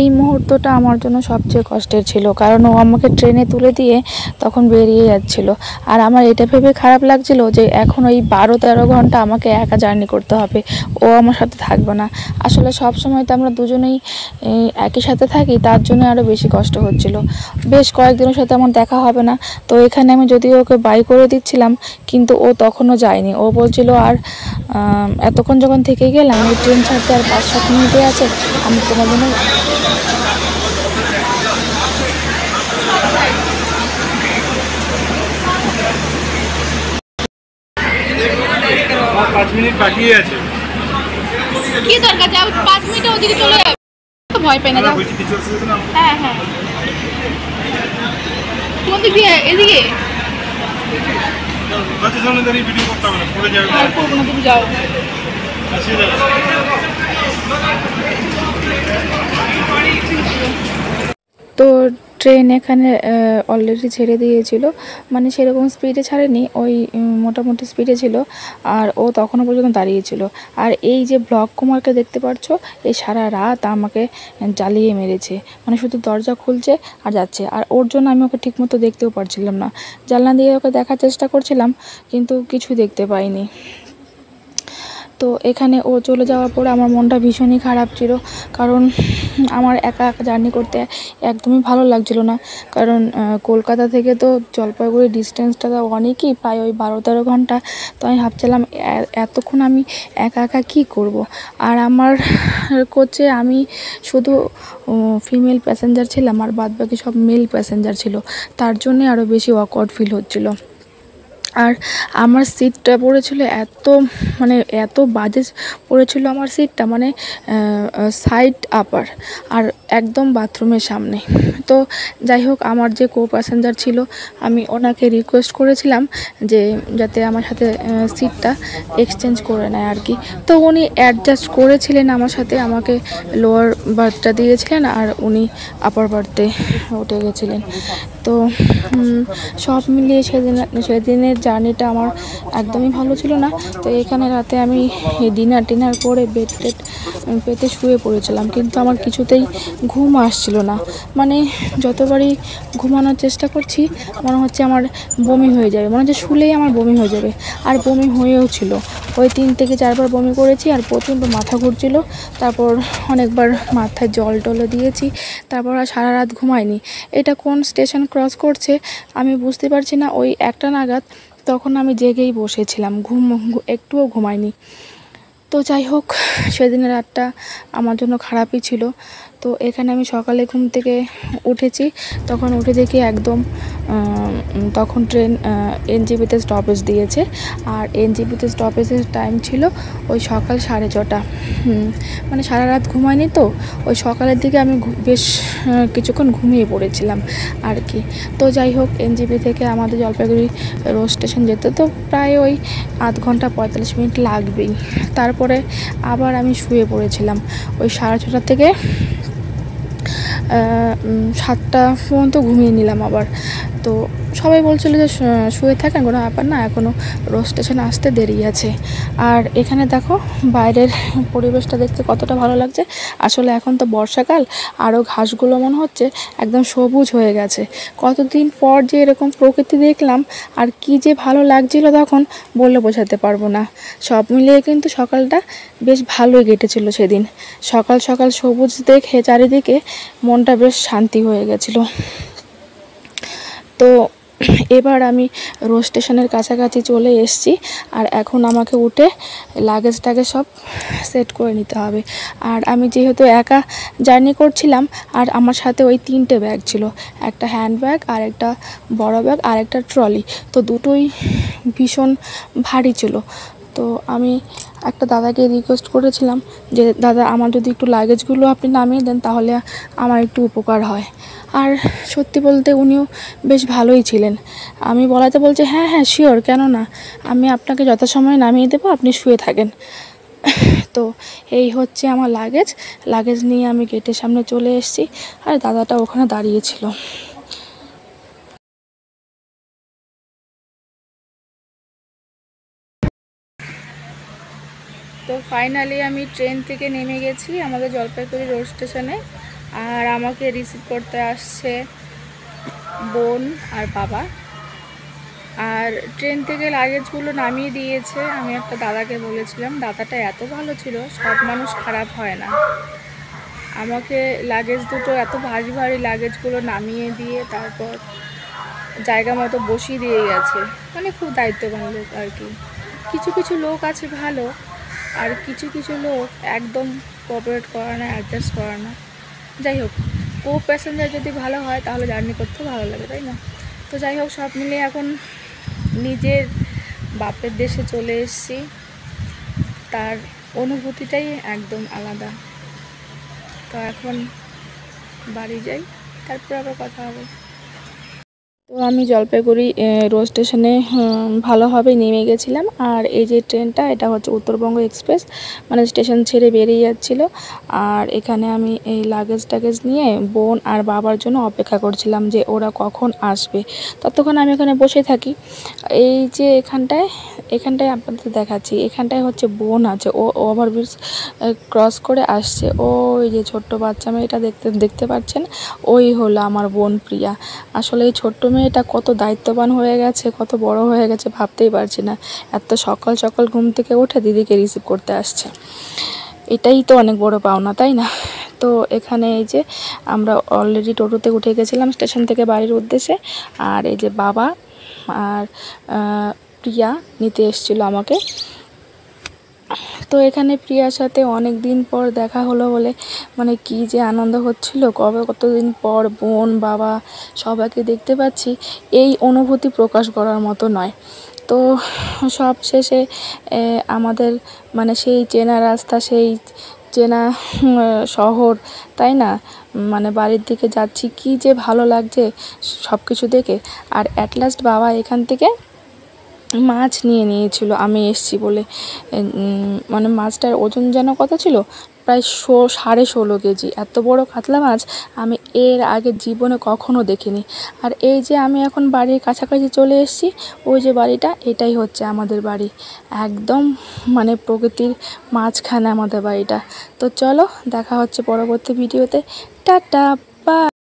এই মুহূর্তটা আমার জন্য সবচেয়ে কষ্টের ছিল, কারণ ও আমাকে ট্রেনে তুলে দিয়ে তখন বেরিয়ে যাচ্ছিল। আর আমার এটা ভেবে খারাপ লাগছিল যে এখন ওই 12-13 ঘন্টা আমাকে একা জার্নি করতে হবে, ও আমার সাথে থাকবে না। আসলে সব সময় তো আমরা দুজনেই একই সাথে থাকি, তার জন্য আরও বেশি কষ্ট হচ্ছিল। বেশ কয়েকদিনের সাথে আমার দেখা হবে না। তো এখানে আমি যদিও ওকে বাই করে দিচ্ছিলাম, কিন্তু ও তখনও যায়নি। ও বলছিল আর এতক্ষণ যখন থেকে গেলাম, এই ট্রেন ছাড়তে আর 5-7 মিনিটে আছে, আমি তোমার জন্য আমার 5 মিনিট বাকি আছে। কি দরকার, যাও 5 মিনিটে ওদিকে চলে যাবে, ভয় পাই না। যাও। হ্যাঁ হ্যাঁ, কোন দিক দিয়ে? এদিকে। আচ্ছা, সামনে দাঁড়িয়ে ভিডিও করতে হবে না, পড়ে যাবে। আর করবো না, তুমি যাও। তো ট্রেন এখানে অলরেডি ছেড়ে দিয়েছিল, মানে সেরকম স্পিডে ছাড়েনি, ওই মোটামুটি স্পিডে ছিল। আর ও তখনও পর্যন্ত দাঁড়িয়েছিল। আর এই যে ব্লক কুমারকে দেখতে পাচ্ছ, এই সারা রাত আমাকে জ্বালিয়ে মেরেছে, মানে শুধু দরজা খুলছে আর যাচ্ছে। আর ওর জন্য আমি ওকে ঠিকমতো দেখতেও পারছিলাম না। জানলা দিয়ে ওকে দেখার চেষ্টা করছিলাম, কিন্তু কিছু দেখতে পাইনি। তো এখানে ও চলে যাওয়ার পরে আমার মনটা ভীষণই খারাপ ছিল, কারণ আমার একা একা জার্নি করতে একদমই ভালো লাগছিল না। কারণ কলকাতা থেকে তো জলপাইগুড়ির ডিস্টেন্সটা তো অনেকই, প্রায় ওই 12-13 ঘন্টা। তো আমি ভাবছিলাম এতক্ষণ আমি একা একা কী করব। আর আমার কোচে আমি শুধু ফিমেল প্যাসেঞ্জার ছিলাম, আর বাদবাকি সব মেল প্যাসেঞ্জার ছিল, তার জন্যে আরও বেশি অকওয়ার্ড ফিল হচ্ছিলো। আর আমার সিটটা পড়েছিল এত বাজে পড়েছিল আমার সিটটা, মানে সাইড আপার, আর একদম বাথরুমের সামনে। তো যাই হোক, আমার যে কো প্যাসেঞ্জার ছিল, আমি ওনাকে রিকোয়েস্ট করেছিলাম যে যাতে আমার সাথে সিটটা এক্সচেঞ্জ করে নেয় আর কি। তো উনি অ্যাডজাস্ট করেছিলেন আমার সাথে, আমাকে লোয়ার বার্থটা দিয়েছিলেন, আর উনি আপার বার্থে উঠে গেছিলেন। তো সব মিলিয়ে সেদিনের জার্নিটা আমার একদমই ভালো ছিল না। তো এখানে রাতে আমি ডিনার করে বেড পেতে শুয়ে পড়েছিলাম, কিন্তু আমার কিছুতেই ঘুম আসছিল না। মানে যতবারই ঘুমানোর চেষ্টা করছি, মনে হচ্ছে আমার বমি হয়ে যাবে, মনে হচ্ছে শুলেই আমার বমি হয়ে যাবে। আর বমি হয়েও ছিল, ওই 3 থেকে 4 বার বমি করেছি, আর প্রচণ্ড মাথা ঘুরছিল। তারপর অনেকবার মাথায় জল টলও দিয়েছি, তারপর আর সারা রাত ঘুমাইনি। এটা কোন স্টেশন ক্রস করছে আমি বুঝতে পারছি না, ওই 1টা নাগাদ। তখন আমি জেগেই বসেছিলাম, একটুও ঘুমাইনি। তো যাই হোক, সেদিনের রাতটা আমার জন্য খারাপই ছিল। তো এখানে আমি সকালে ঘুম থেকে উঠেছি, তখন উঠে দেখি একদম তখন ট্রেন এনজেপিতে স্টপেজ দিয়েছে। আর এনজেপিতে স্টপেজের টাইম ছিল ওই সকাল 6:30। মানে সারা রাত ঘুমাইনি, তো ওই সকালের দিকে আমি বেশ কিছুক্ষণ ঘুমিয়ে পড়েছিলাম আর কি। তো যাই হোক, এনজেপি থেকে আমাদের জলপাইগুড়ি রোড স্টেশন যেতে তো প্রায় ওই আধ ঘন্টা 45 মিনিট লাগবেই। তারপরে আবার আমি শুয়ে পড়েছিলাম ওই 6:30 থেকে 7টা পর্যন্ত ঘুমিয়ে নিলাম আবার। তো সবাই বলছিল যে শুয়ে থাকেন, কোনো ব্যাপার না, এখনও রোড স্টেশনে আসতে দেরি আছে। আর এখানে দেখো বাইরের পরিবেশটা দেখতে কতটা ভালো লাগছে। আসলে এখন তো বর্ষাকাল, আরও ঘাসগুলো মনে হচ্ছে একদম সবুজ হয়ে গেছে। কতদিন পর যে এরকম প্রকৃতি দেখলাম, আর কি যে ভালো লাগছিল তখন বলে বোঝাতে পারবো না। সব মিলিয়ে কিন্তু সকালটা বেশ ভালোই কেটেছিল সেদিন। সকাল সকাল সবুজ দেখে চারিদিকে মনটা বেশ শান্তি হয়ে গেছিলো। তো এবার আমি রোড স্টেশনের কাছাকাছি চলে এসেছি, আর এখন আমাকে উঠে লাগেজটাকে সব সেট করে নিতে হবে। আর আমি যেহেতু একা জার্নি করছিলাম, আর আমার সাথে ওই 3টে ব্যাগ ছিল, একটা হ্যান্ড ব্যাগ, আর একটা বড় ব্যাগ, আর একটা ট্রলি। তো দুটোই ভীষণ ভারী ছিল। তো আমি একটা দাদাকে রিকোয়েস্ট করেছিলাম যে দাদা, আমার যদি একটু লাগেজগুলো আপনি নামিয়ে দেন, তাহলে আমার একটু উপকার হয়। আর সত্যি বলতে উনিও বেশ ভালোই ছিলেন। আমি বলাতে বলছে হ্যাঁ হ্যাঁ শিওর, কেন না, আমি আপনাকে যথাসময়ে নামিয়ে দেবো, আপনি শুয়ে থাকেন। তো এই হচ্ছে আমার লাগেজ নিয়ে আমি গেটের সামনে চলে এসেছি, আর দাদাটা ওখানে দাঁড়িয়েছিল। তো ফাইনালি আমি ট্রেন থেকে নেমে গেছি আমাদের জলপাইগুড়ি রোড স্টেশনে। আর আমাকে রিসিভ করতে আসছে বোন আর বাবা। আর ট্রেন থেকে লাগেজগুলো নামিয়ে দিয়েছে। আমি একটা দাদাকে বলেছিলাম, দাদাটা এত ভালো ছিল, সব মানুষ খারাপ হয় না। আমাকে লাগেজ দুটো এত ভারী ভারী লাগেজগুলো নামিয়ে দিয়ে তারপর জায়গা মতো বসিয়ে দিয়ে গেছে। মানে খুব দায়িত্ববান লোক আর কি। কিছু কিছু লোক আছে ভালো, আর কিছু কিছু লোক একদম কোঅপারেট করে না, অ্যাডজাস্ট করে না। যাই হোক, প্যাসেঞ্জার যদি ভালো হয় তাহলে জার্নি করতেও ভালো লাগে, তাই না? তো যাই হোক, সব মিলিয়ে এখন নিজের বাপের দেশে চলে এসেছি, তার অনুভূতিটাই একদম আলাদা। তো এখন বাড়ি যাই, তারপর আবার কথা হবে। তো আমি জলপাইগুড়ি রোড স্টেশনে ভালোভাবেই নেমে গেছিলাম। আর এই যে ট্রেনটা, এটা হচ্ছে উত্তরবঙ্গ এক্সপ্রেস, মানে স্টেশন ছেড়ে বেরিয়ে যাচ্ছিল। আর এখানে আমি এই লাগেজ নিয়ে বোন আর বাবার জন্য অপেক্ষা করছিলাম যে ওরা কখন আসবে। ততক্ষণ আমি এখানে বসে থাকি। এই যে এখানটায় আপনাদের দেখাচ্ছি, এখানটায় হচ্ছে বোন আছে, ও ওভারব্রিজ ক্রস করে আসছে। ওই যে ছোট্ট বাচ্চা মেয়েটা দেখতে পাচ্ছেন, ওই হলো আমার বোন প্রিয়া। আসলে এই ছোট্ট মেয়েটা কত দায়িত্ববান হয়ে গেছে, কত বড় হয়ে গেছে ভাবতেই পারছি না। এত সকাল সকাল ঘুম থেকে উঠে দিদিকে রিসিভ করতে আসছে, এটাই তো অনেক বড় পাওনা, তাই না? তো এখানে এই যে আমরা অলরেডি টোটোতে উঠে গেছিলাম স্টেশন থেকে বাড়ির উদ্দেশ্যে। আর এই যে বাবা আর প্রিয়া নিতে এসেছিলো আমাকে। তো এখানে প্রিয়ার সাথে অনেক দিন পর দেখা হলো বলে মানে কি যে আনন্দ হচ্ছিল, কতদিন পর বোন বাবা সবাইকে দেখতে পাচ্ছি, এই অনুভূতি প্রকাশ করার মতো নয়। তো সব শেষে আমাদের মানে সেই চেনা রাস্তা, সেই চেনা শহর, তাই না? মানে বাড়ির দিকে যাচ্ছি, কি যে ভালো লাগছে সব কিছু দেখে। আর অ্যাট লাস্ট বাবা এখান থেকে মাছ নিয়েছিল আমি এসছি বলে। মানে মাছটার ওজন যেন কত ছিল, প্রায় 16.5 কেজি। এত বড় কাতলা মাছ আমি এর আগে জীবনে কখনো দেখিনি। আর এই যে আমি এখন বাড়ির কাছাকাছি চলে এসেছি, ওই যে বাড়িটা, এটাই হচ্ছে আমাদের বাড়ি। একদম মানে প্রকৃতির মাঝখানে আমাদের বাড়িটা। তো চলো, দেখা হচ্ছে পরবর্তী ভিডিওতে। Ta-ta, by.